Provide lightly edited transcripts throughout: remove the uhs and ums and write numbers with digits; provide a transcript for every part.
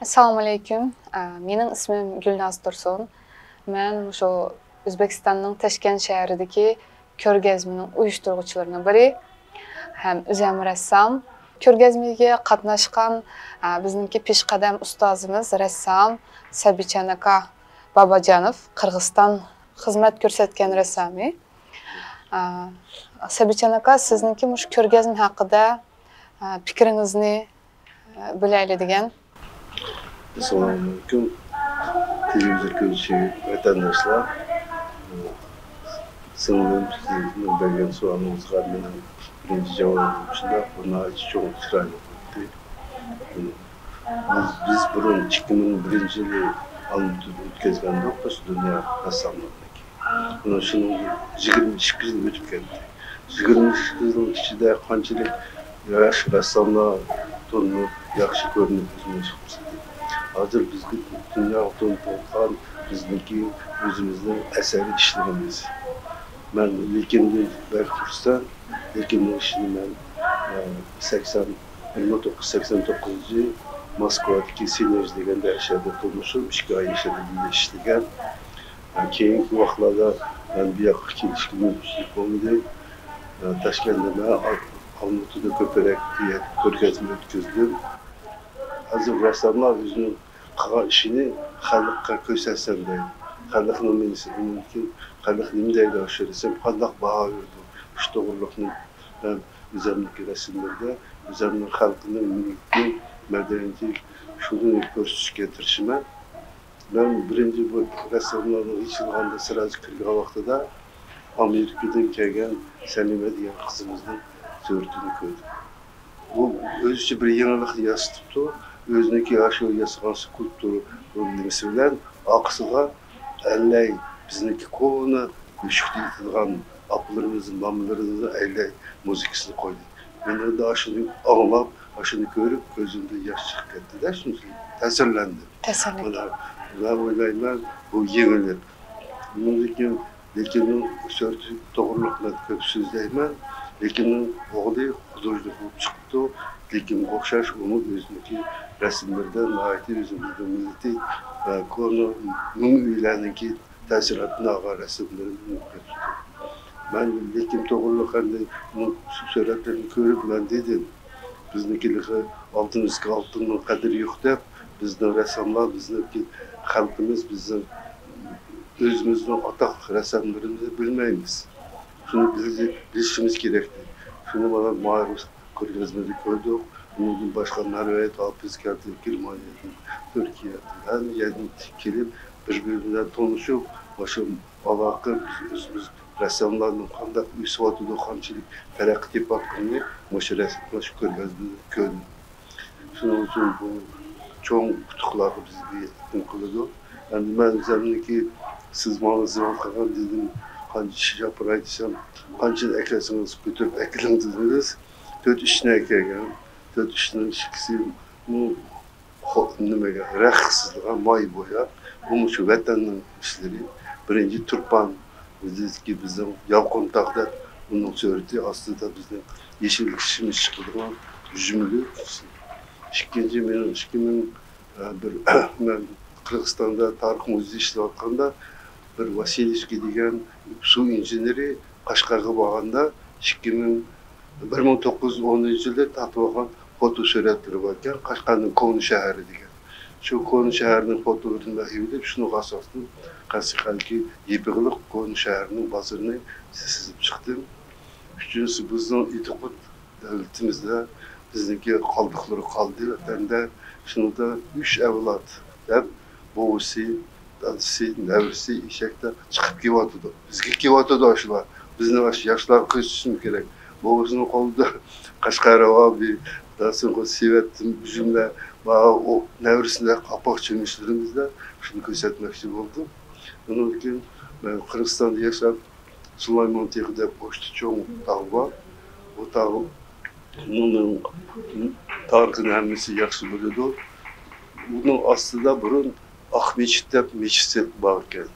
Assalomu alaykum. Mening ismim Gulnaz Tursun. Men shu O'zbekistonning Toshkent shahridagi ko'rgazmaning uyushtiruvchilaridan biri ham o'zim rassom. Ko'rgazmaga qatnashgan bizningki peshqadam ustozimiz rassom Sabichanaka Babajanov Qirg'iziston xizmat ko'rsatgan rassomi. Sabichanaka, sizningki mush ko'rgazma haqida fikringizni bilaylik degan. Assalamualaikum. Televizor ko'ruvchi vatandoshlar. Singlim sizning bergan savolimizga mening birinchi javobim shunday, buni cho'ng chiroyli bo'ldi. Biz burun 2001-yili Almutida o'tkazgandik, dunyo rassomlarniki. Buni shuning 22 yil o'tib ketdi. 22 yil ichida qanchalik yosh rassomlar to'nib, yaxshi ko'rinib o'zimiz Hazır bizga dünya to'lqan bizniki o'zimizning asari ishlarimiz. Men lekin bir kursdan lekin ishni men 1989 Moskvadagi Sinej deganda yashadi turmushim 2 oy ishlagan. Keyingi vaqtlarda men bu yoqqa kelishga mumkinlik bo'lmadi. Toshkentda men Almutida ko'proq ko'rgazma o'tkazdim. Hazır rassomlar o'zining qilgan ishini xalqqa ko'rsatsam deydi. Xalqni meniki xalq nima deydi o'sha desam, qandoq baho berdi. Shu to'g'riliqni men o'zimniki rasmlarda o'zimning xalqning milli madaniyati shuni ko'rsatishga tirishaman. Men birinchi bu rassomlarning ichilganda siraj kirgan vaqtida Amerikadan kelgan Salima degan qizimizning suratini ko'rdim. Bu o'zicha bir yangilik yaratibdi. O'ziniki aşağı yasagan skulptura nimasi bilan oqisiga allay bizniki qo'lni mushuklaydigan apalarimizni, mamalarimizni allay muzikasini qo'ydi. Men de shuni anglab, shuni ko'rib ko'zimda yosh chiqib ketdi-da, shunday ta'sirlandim. Ben o'ylayman, bu yengillik. Lekin so'rti to'g'riliqlar ko'p so'zlayman, lekin o'g'li huzurlik bo'lib chiqdi. Lekin o'xshash uni o'ziniki rasmlarda nihoyatda o'zimizning millati va konu uylarniki ta'sirotini olgan rasmlarni ko'rdim. Men lekin to'g'riliq qanday suratlarni ko'rib men dedim, biznikiligi oltinizga oltinning qadri yo'q deb, bizning rassomlar, bizniki xalqimiz bizning o'zimizning atoq rassomlarimizni bilmaymiz. Shuni bilishimiz kerak. Shuni mana ma'ruf ko'rgazmada ko'rdik. Bundan boshqa Norvegiya, Hafız keldi, Germaniyadan, Turkiyadan, ham yerdan kelib bir-biridan tanishib, o'sha aloqa o'zimiz rassomlarning qanday uy sifatida qanchalik taraqqi tepayotganini o'sha ko'rgazmada ko'rdim. Shuning uchun bu cho'ng qutuqlarni bizga yaqin qiladi. Endi men o'zimniki siz menga zavol qilgan dedim, qancha gapiray desam, qancha akasingiz ko'tarib akiling dedingiz. 4 ishni ekan. 4 ishning ikkisi bu nimaga raqsizliga moy bo'yab, bu shu vatanning ishlari. Birinchi turpan bizning yolqintoqda uning surati ostida bizning yeshil kishimiz chiqadigan jumli. Ikkinchi men Qirg'izistonda tarix muzeyi ishlayotganda bir Vasilevskiy degan suv injeneri Qashqarga borganda 1910-yilda tatbiqot foto suratlari bor ekan, Qashqarning Qo'ni shahri degan. Shu Qo'ni shahrining fotografiyarini bahilib, shuni asosida Qashqarga Yepig'liq Qo'ni shahrining bozorini sizib chiqdim. Uchinchisi bizning itiqod davlatimizda bizniki qoldiqlari qoldi. Vatanda shunda 3 avlod deb bo'g'isi, dadisi, navrisi eshakda chiqib kelyotdi. Bizga kelyotdi shular. Bizni yoshlar ko'rsatishimiz kerak. Bo'g'isining qo'lida Qashqarova bir dasturxon sevetdim jumla va o navrisida qapoq cho'mishlarimizda shuni ko'rsatmoqchi bo'ldim. Bundan keyin men Qirg'izistonda yashab Sulaymon Texida pochta cho'ng tog' bor. Bu tog' tarixini hammasi yaxshi biladi. Bunun ostida burun Aqmechit deb mechit bor ekan.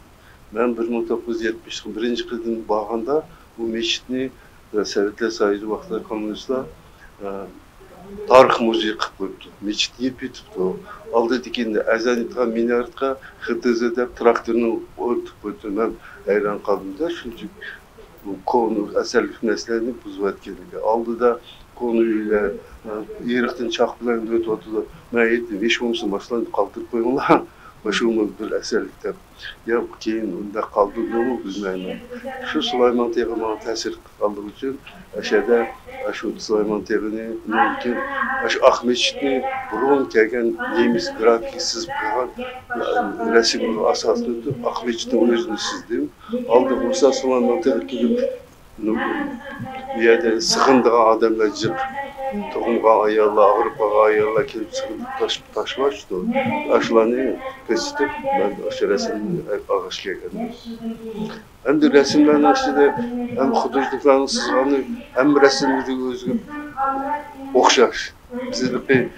Men 1971-yilda borganda bu mechitni Sovetlar Soyuzi vaqtida kommunistlar tarix muzeyi qilib qo'yibdi. Mechit yeb ketibdi. Oldidagina azan aytgan minaretga XTZ deb traktorni o'tib qo'ydi. Men hayron qoldim-da, shunchaki bu konu asarlik narsalarni buzayotganligi. Oldida konuyla eriqdan chaq bilan o'tib men aytdim, hech bo'lmasa boshlanib qoldirib qo'yinglar. Başımı bir eserlik deb. Ya keyin unda qaldırdım bilmayman. Şu Süleyman Teği bana ta'sir qildiğı uchun aşağıda şu Süleyman Teğini mümkün şu Ahmetçitni burun kelgan nemis grafiki sizib qo'ygan rasmni asosida tutib Ahmetçitni o'zini sizdim. Aldı bo'lsa Süleyman Teği kelib bu yerda sig'indigan odamlar jiq to'g'imgan ayollar, Avrupaga ayollar kelib sig'inib tashlashdi. Ashlarni kesitib, ben o'sha rasmni ag'ishga keldim. Hem de resimlerin içinde hem hudurlukların sızganı hem resimleri özgü okşaş. Bizde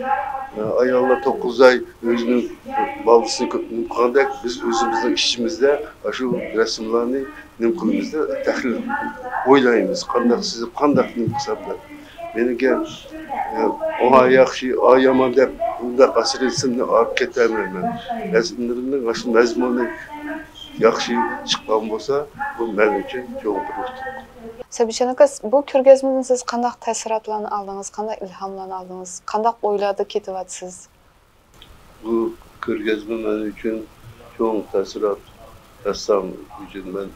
ayarla 9 ay özünün balısını kandak biz özümüzün işimizde şu resimlerini nimkulumuzda tahlil oylayımız. Kandak sizi kandak nimkusablar. Beni gel ona yaxşı ayaman deb bunda qasır resimni arıp ketemem ben. Resimlerimden aşı mezmunu yaxşı chiqqan bo'lsa, bu men uchun cho'ng bir. Sabitjon aka, bu ko'rgazmadan siz qanday ta'sirotlarni oldingiz, qanday ilhomlarni oldingiz, qanday o'ylarda ketyapsiz? Bu ko'rgazma men uchun cho'ng ta'sirot. Ressam uchun men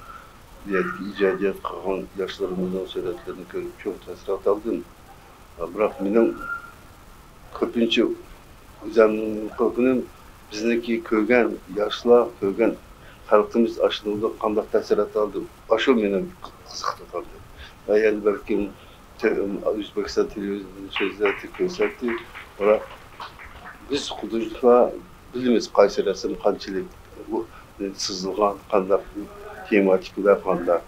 ijodiyat qilgan yoshlarimizning suratlarini ko'rib cho'ng ta'sirot oldim. Biroq mening ko'pincha o'zimning qo'rqunim bizniki ko'rgan yoshlar, ko'rgan halkımız aşılığında kandak ta'sirat aldı. Aşı benim kızıktı kaldı. Yani belki Özbekistan televizyonu sözlerdi, gösterdi. Ama biz hudurlukla bilimiz qaysi resim qanchalik bu sızılgan kandak tematikler kandak.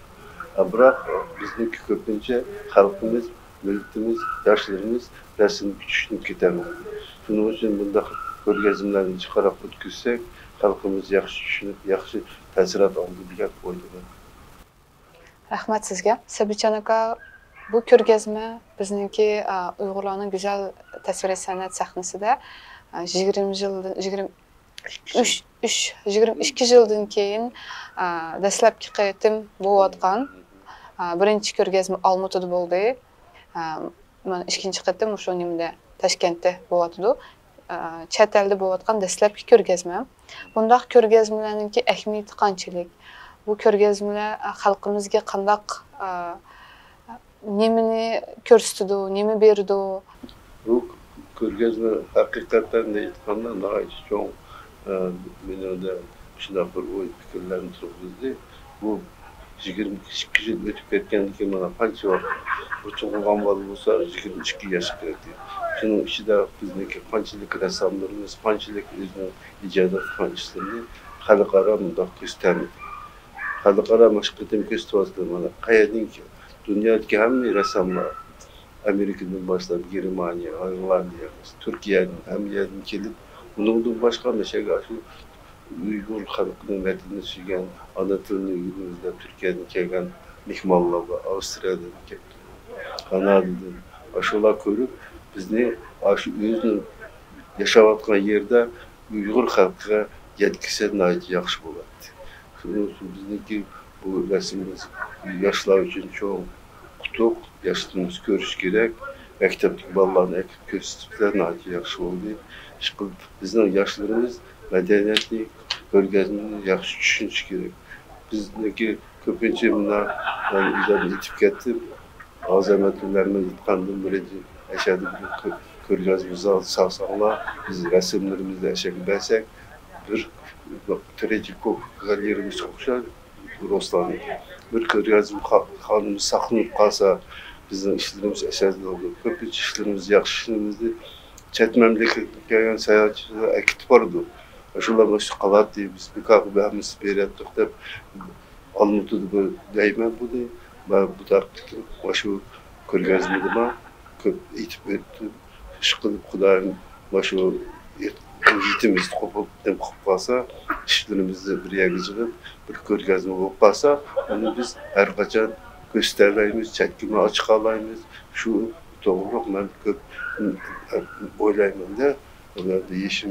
Bırak bizniki köpünce halkımız, milletimiz, yaşlarımız resim küçüşünüp gitemez. Şunun için bunda ko'rgazmalarni chiqarib o'tkazsak, xalqimiz yaxshi tushunib, yaxshi ta'sirot oldi degan o'ylayman. Rahmat sizga. Sabitjon aka, bu ko'rgazma bizniki Uyg'urlarning go'zal tasviriy san'at sahnasida 22 yildan keyin dastlabki qatim bo'layotgan birinchi ko'rgazma Olmaotada bo'ldi. Mana ikkinchi qatim o'sha nimda Toshkentda bo'layotdi. Chet elda bo'layotgan dastlabki ko'rgazma. Bundaq ko'rgazmalarningki ahamiyati qanchalik? Bu ko'rgazmalar xalqimizga qanday nimani ko'rsatdi, nima berdi? Bu ko'rgazma haqiqatan da aytganda nihoyat cho'ng menda shunday bir o'y fikrlarni turg'izdi. Bu 22 yil o'tib ketgandan keyin mana qancha vaqt bu tug'ilgan bola bo'lsa 22 yoshga kirdi. Şunun içinde bizdeki qanchalik rassamlarımız, qanchalik o'zining ijodiyat qilgan ishlarini xalqaro mundaq ko'rsatamiz. Xalqaro mashqatim ko'rsatyapti mana qayerdinki dunyodagi hamma rassamlar Amerikadan boshlab Germaniya, Hollandiya, Turkiyadan hamma yerdan kelib, bundan boshqa mesela shu Uyg'ur xalqining metinini suygan, ana tilini o'rganib Turkiyadan kelgan mehmonlar va Avstriyadan kelgan, Kanadadan shular ko'rib bizni şu özünün yaşayotgan yerde Uyghur halkına yetkisi nayet yaxşı bo'ladi. Şunun için bizniki bu resimimiz yaşlar için çok qutuq, yaşlarımız görüş gerek. Mektepteki balalarını ekip gösteripler nayet yaxşı oldu. Bizning yaşlarımız medeniyetli ko'rgazmani yaxshi tushunish kerak. Bizniki ko'pincha bunlar üzerine yetib ketib, azamatlarni yutqandan birinchi aşağıda bir ko'rgazmamizni sağsaqlar, biz resimlerimizde aşağı bersek bir Tretyakov galerimiz o'xshar Ruslan bir ko'rgazma xonimiz saqlanib qolsa, bizning ishlarimiz aşağıda oldu. Ko'pincha ishlarimiz yaxshi ishlarimizni chet mamlakatga kelgan sayohatchilar akitib bordi. Shular shu qalat deymiz, biz beryaptik deb Olmaotada deyman bu dey va bu taqdirda shu ko'rgazmada ko'p aytib o'tdim. Ishqilib Xudoyim shu yetimiz qo'pib deb qilib qolsa, ishlarimizni bir yerga yig'ib, bir ko'rgazma bo'lib qolsa, uni biz har qachon ko'rsatalaymiz, chakini ochiq olaymiz. Shu doğruluk ben köp oylayman da değişim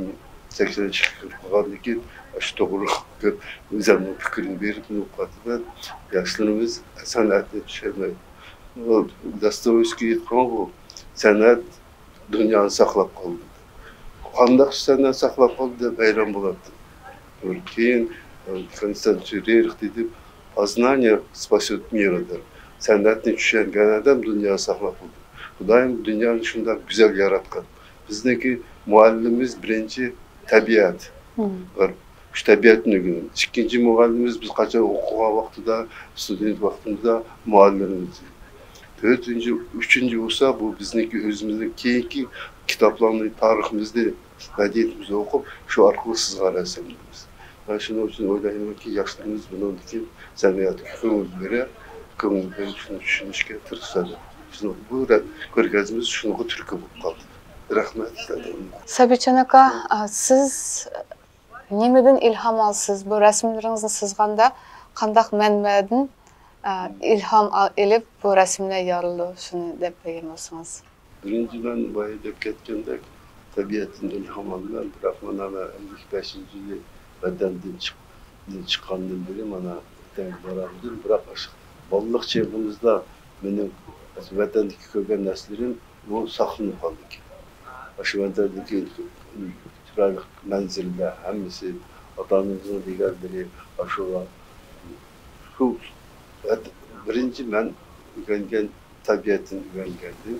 80 çıkırgan ekan shu doğruluk köp o'zimning fikrini berib nuqatida yoshlarimiz san'atni tushunmaydi. Dostoyevskiy aytgan bu san'at dunyoni saqlab qoldi. Qanday san'at saqlab qoldi deb hayron bo'ladi. Keyin Konstantin Rerix dedi, "Познание спасет мир" der. San'atni tushungan odam dunyoni saqlab qoldi. Xudoyim dunyoni shunday go'zal yaratgan. Bizniki muallimimiz birinchi tabiat. Shu tabiatni o'rganamiz. Ikkinchi muallimimiz biz qachon o'qigan vaqtida, student vaqtimizda muallimimiz. To'rtinchi, uchinchi bo'lsa bu bizniki o'zimizning keyingi kitoblarni, tariximizni, madaniyatimizni o'qib, shu orqali sizga rasmlaymiz. Ben shuning uchun o'ylaymanki, yoshlarimiz bundan keyin san'atga ko'ngil berib shuni tushunishga tirishadi. Bu ko'rgazmamiz shunga turtki bo'lib qoldi. Rahmat. Sabitjon aka, siz nimadan ilhom olsiz? Bu rasmlaringizni chizganda qandaq manbadan ilhom elib bu rasmlar yorildi? Shuni deb bergan bo'lsangiz. Birinchi ben boya deb ketgandek tabiatdan ilhom olgan, biroq mana 55-yil vatandan chiqqandan beri mana boramdim. Biroq bolalık çağımızda benim vatandaki ko'rgan narsalarim bu saqlanib qoldi. Shu vatandagi chiroyli manzillar hammasi otamizning deganlari shular. Shu birinchi men o'rgangan tabiatni o'rgangandim.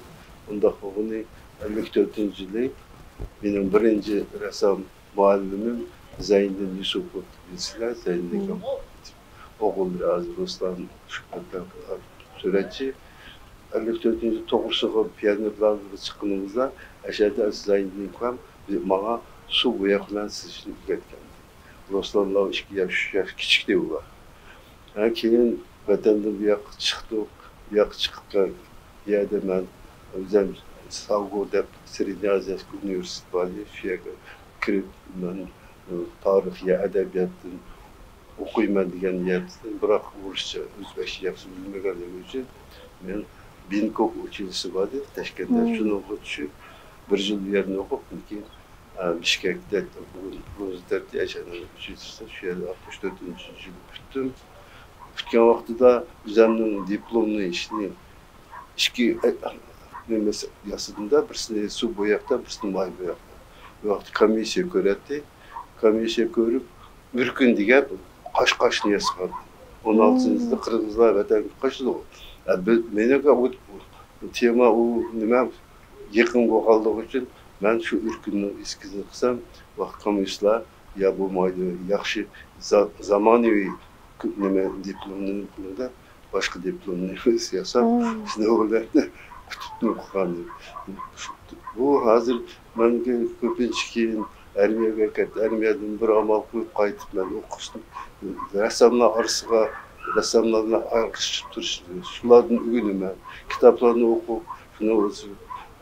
Unda buni 54-yili benim birinchi rassom muallimim Zeyndin Yusupov bilsizlar, Zeyndin oğul biraz Ruslan süreçi 54-yil to'g'risiga pionerlarga chiqqanimizda aşağıda Zeyndin ham bana su bo'yoq bilan chizishni o'rgatgan. Ruslanlar 2 yosh, 3 yosh kichikda ular. Keyin vatandan bu yoqqa chiqdik. Bu yoqqa chiqqan yerda men o'zim Savgo deb Srednye Aziyskiy universitet var. Shu yerga kirib men tarixga, adabiyotdan o'qiyman degan niyatda, biroq ruscha, o'zbekcha yaxshi bilmaganligim uchun men Binkov uchilisi var edi, Toshkentda shuni o'qib tushib, 1 yil bu yerni o'qib, keyin Bishkekda Ro'zdarda yashadim. Shu yerda 64-yil bitdim. Bitgan vaqtida o'zimning diplomni ishni ikki nimasi yasadimda, birisini suv bo'yoqda, birisini may bo'yoqda. Bu vaqt komissiya ko'radi. Komissiya ko'rib, bir kun degan Qash niyasi 16-yilda Qirg'izlar vatanga qo'shildi. Menga bu tema u nima yaqin bo'lganligi uchun men shu urkunni eskizini qilsam, vaqt komissiylar ya bo'lmaydi, yaxshi zamonaviy nima diplomni qilib, boshqa diplomni yasab, shuni o'g'illarni kutibni o'qigan. Bu hozir menga ko'pincha keyin armiyaga ketdi. Armiyadan bir amal qo'yib qaytib men o'qishdim. Rassomlar orasiga rassomlarni alqishib turishdi. Shulardan o'rganaman, kitoblarni o'qib, shuni o'zi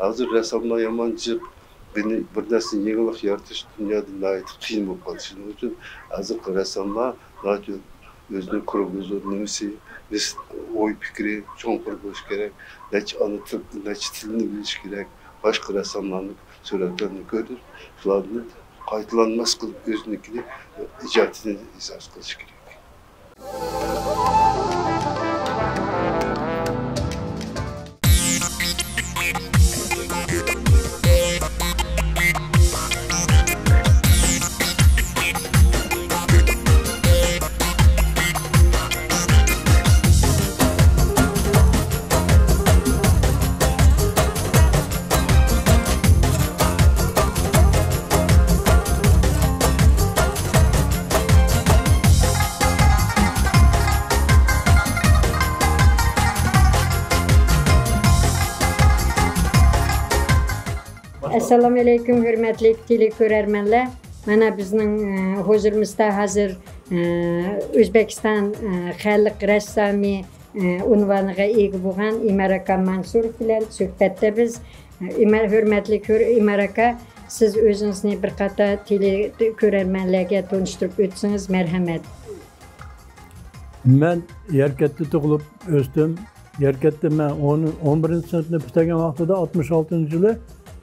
hozir rassomlar yamanchiq bir narsa yangilik yaratish dunyoda nihoyat qiyin bo'lib qoldi. Shuning uchun hozirgi rassomlar o'zini ko'rg'izib nimasi biz o'y fikri cho'nqur bo'lish kerak, necha tilni bilish kerak, boshqa rassomlarning suratlarini ko'rib, shularni qaytalanmas qilib o'zinikini ijodini izhor qilish kerak. Assalamu alaykum hürmetli teleko'rarmanlar. Mana bizning huzurimizda hozir O'zbekiston xalq rassomi unvoniga ega bo'lgan Imar aka Mansurov bilan suhbatda biz. Hurmatli Imar aka, siz o'zingizni bir qator teleko'rarmanlarga tanishtirib o'tsangiz marhamat. Men Yerkatda tug'ilib o'sdim. Yerkatda men 11-sınıfni bitirgan vaqtida 66-yili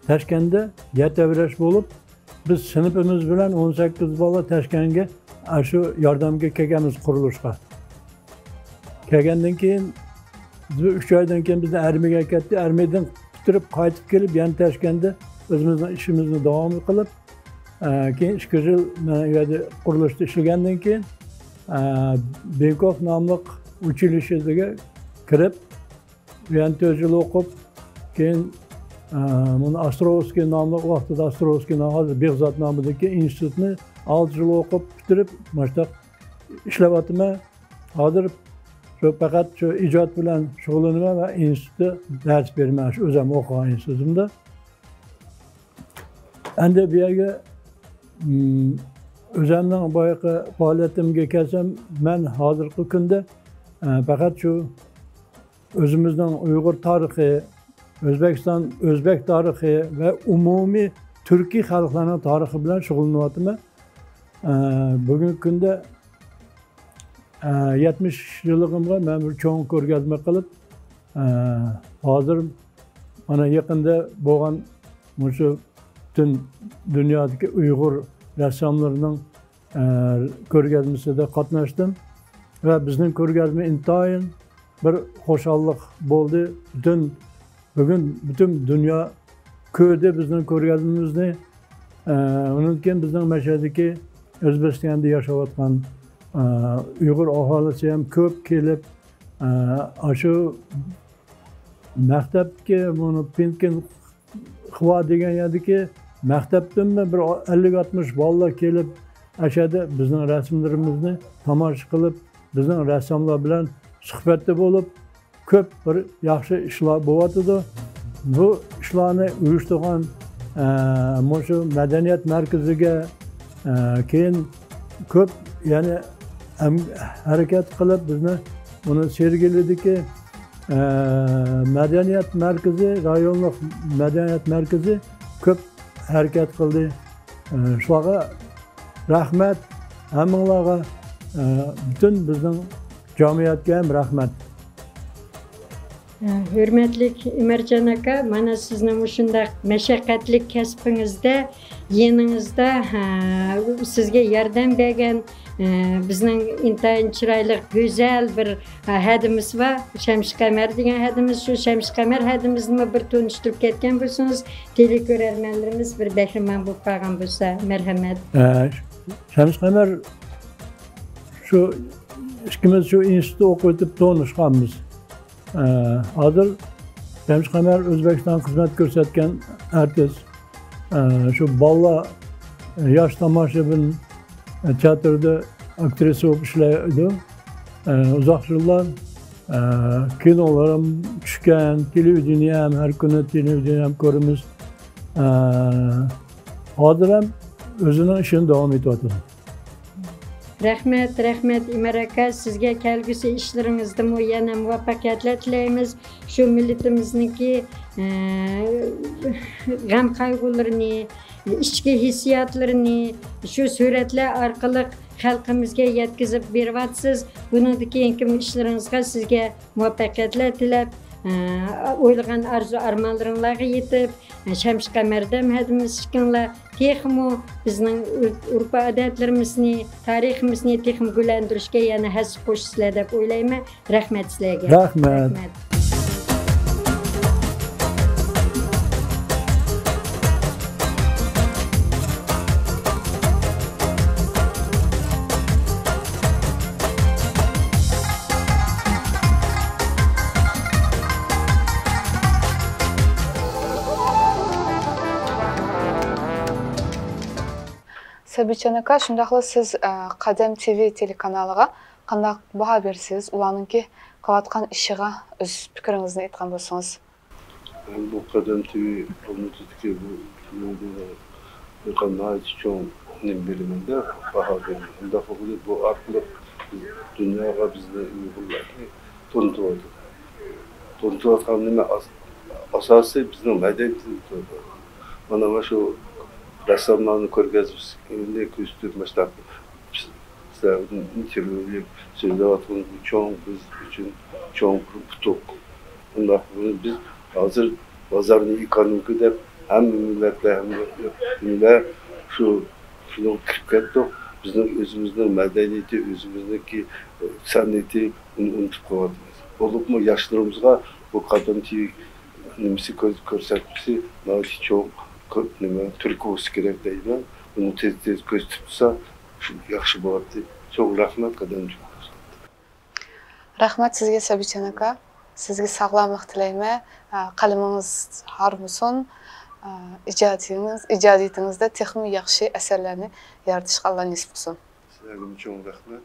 Toshkentda yetavrash bo'lib, biz sinfimiz bilan 18 bola Toshkentga shu yordamga kelganmiz qurilishga. Kelgandan keyin 3 oydan keyin bizni armiyaga ketdi. Armiyadan bitirib qaytib kelib, yana Toshkentda o'zimizning ishimizni davom qilib, keyin 2 yil men u yerda qurilishda ishlagandan keyin Benkov nomli uchilishga kirib, yana 4 yil o'qib, keyin bunu Ostrovskiy nomli vaqtida Ostrovskiy hozir Behzod nomidagi institutni 6 yil o'qib bitirib, mana ishlayapman. Hozir faqat shu ijod bilan shug'ullanaman va institutda dars beraman, shu o'zim o'qigan institutimda. Endi bu yerga o'zimning boyaqa faoliyatimga kelsam, men hozirgi kunda faqat shu o'zimizning Uyg'ur tarixi, O'zbekiston, O'zbek tarixi va umumiy turkiy xalqlarning tarixi bilan shug'ullanyapman. Bugungi kunda 70 yilligimga men bir cho'ng ko'rgazma qilib, hozir mana yaqinda bo'lgan shu butun dunyodagi Uyg'ur rassomlarining ko'rgazmasida qatnashdim va bizning ko'rgazma intayin bir xo'shallik bo'ldi. Bütün dünya ko'rdi bizning ko'rgazmamizni. Undan keyin bizning Mashhadagi O'zbekistonda yashayotgan Uyg'ur aholisi ham ko'p kelib, shu maktabga buni Pinkin Xva degan yerdagi maktabdan bir 50-60 bolalar kelib, ashada bizning rasmlarimizni tomosha qilib, bizning rassomlar bilan suhbatda bo'lib, ko'p bir yaxshi ishlar bo'lyapti. Bu ishlarni uyushtirgan shu madaniyat markaziga keyin ko'p ya'ni harakat qilib bizni uni sergiladiki madaniyat markazi, rayonlik madaniyat markazi ko'p harakat qildi. Shularga rahmat, hammanglarga, butun bizning jamiyatga ham rahmat. Hürmetlik Ömercan aka, mana sizning shunday mashaqqatli kasbingizda, yeningizda sizga yordam bergan bizning intayin chiroyli go'zal bir hadimiz va Shamshqamar degan hadimiz. Shu Shamshqamar hadimizni bir tunishtirib ketgan bo'lsangiz, teleko'rarmanlarimiz bir bahramand bo'lib qolgan bo'lsa, marhamat. Shamshqamar shu ikkimiz shu institutda o'qib tanishganmiz. Hozir Shamshqamar O'zbekiston xizmat ko'rsatgan artist. Shu bolalar yosh tomoshabin teatrda aktrisa bo'lib ishlaydi. Uzoq yillar kinolar ham tushgan, televideniya ham har kuni televideniya ham ko'ramiz. Hozir ham o'zining ishini davom etyapti. Rahmat, rahmat Ömer aka, sizga kelgusi ishlaringizda yana muvaffaqiyatlar tilaymiz. Shu millatimizniki g'am qayg'ularini, ichki hissiyotlarini shu suratlar orqali xalqimizga yetkazib beryapsiz. Bundan keyingi ishlaringizga sizga muvaffaqiyatlar tilab, o'ylagan arzu armonlaringizga yetib, Shamshqamarda hadimiz chiqqanlar texmo bizning urf odatlarimizni, tariximizni texmo gulantirishga yana hassa qo'shsizlar deb o'ylayman. Rahmat sizlarga. Rahmat. Sabitcan aka, shundaqla siz Qadam TV telekanaliga qanday baho bersiz? Ularninki qilayotgan ishiga o'z fikringizni aytgan bo'lsangiz. Bu Qadam TV olmutidagi bu qanday cho'ng biliminde baho beraman. Unda faqat bu orqali dunyoga bizni Uyg'urlarni to'ntayotgan nima asosiy bizning madaniyatimiz. Mana shu rassomlarni ko'rgazib, endi ko'rsatib, mashlab, intervyular söyleyatımız bu çoğun biz için çoğun bir putuk. Bundan biz hazır pazarın ekonomik de hem milletler hem de şunu kirip kettik. Bizim özümüzün medeniyeti, özümüzdeki sanatı unutup koyuyoruz. Olup mu yaşlarımızga bu kadın ki nimsi göstermesi naçi çok Türk olması gerek değil mi? Bunu tez göz tutsa şu yaxşı болады. Çok rahmet kadın. Rahmat sizga Sabitjon aka. Sizga sog'lomlik tilayman. Qalamingiz harmisin. Ijodiyatingizda texmi yaxshi asarlarni yaratishga Alloh nasib qilsin. Sizlarga çok rahmet.